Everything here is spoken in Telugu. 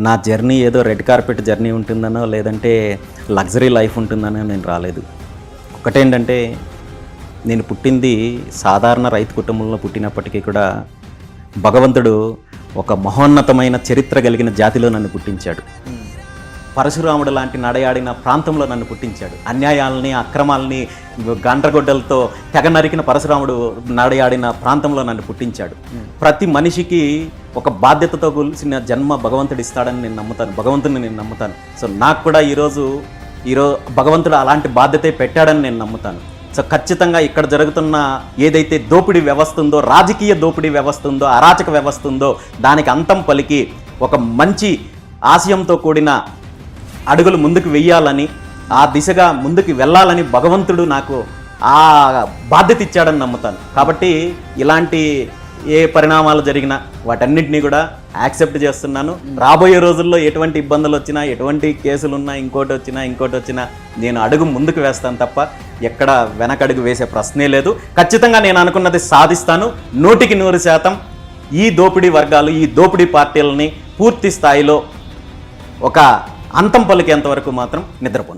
నా జర్నీ ఏదో రెడ్ కార్పెట్ జర్నీ ఉంటుందనో లేదంటే లగ్జరీ లైఫ్ ఉంటుందనో నేను రాలేదు. ఒకటేంటంటే నేను పుట్టింది సాధారణ రైతు కుటుంబంలో పుట్టినప్పటికీ కూడా భగవంతుడు ఒక మహోన్నతమైన చరిత్ర కలిగిన జాతిలో నన్ను పుట్టించాడు. పరశురాముడు లాంటి నడయాడిన ప్రాంతంలో నన్ను పుట్టించాడు. అన్యాయాలని అక్రమాలని గండ్రగొడ్డలతో తెగ నరికిన పరశురాముడు నడయాడిన ప్రాంతంలో నన్ను పుట్టించాడు. ప్రతి మనిషికి ఒక బాధ్యతతో కూల్చిన జన్మ భగవంతుడు ఇస్తాడని నేను నమ్ముతాను, భగవంతుడిని నేను నమ్ముతాను. సో నాకు కూడా ఈరోజు భగవంతుడు అలాంటి బాధ్యతే పెట్టాడని నేను నమ్ముతాను. సో ఖచ్చితంగా ఇక్కడ జరుగుతున్న ఏదైతే దోపిడీ వ్యవస్థ ఉందో, రాజకీయ దోపిడీ వ్యవస్థ ఉందో, అరాచక వ్యవస్థ ఉందో దానికి అంతం పలికి ఒక మంచి ఆశయంతో కూడిన అడుగులు ముందుకు వెయ్యాలని, ఆ దిశగా ముందుకు వెళ్ళాలని భగవంతుడు నాకు ఆ బాధ్యత ఇచ్చాడని నమ్ముతాను. కాబట్టి ఇలాంటి ఏ పరిణామాలు జరిగినా వాటన్నిటినీ కూడా యాక్సెప్ట్ చేస్తున్నాను. రాబోయే రోజుల్లో ఎటువంటి ఇబ్బందులు వచ్చినా, ఎటువంటి కేసులు ఉన్నా, ఇంకోటి వచ్చినా నేను అడుగు ముందుకు వేస్తాను తప్ప ఎక్కడ వెనకడుగు వేసే ప్రశ్నే లేదు. ఖచ్చితంగా నేను అనుకున్నది సాధిస్తాను. 100% ఈ దోపిడీ వర్గాలు, ఈ దోపిడీ పార్టీలని పూర్తి స్థాయిలో ఒక అంతం పలికేంత వరకు మాత్రం నిద్రపోను.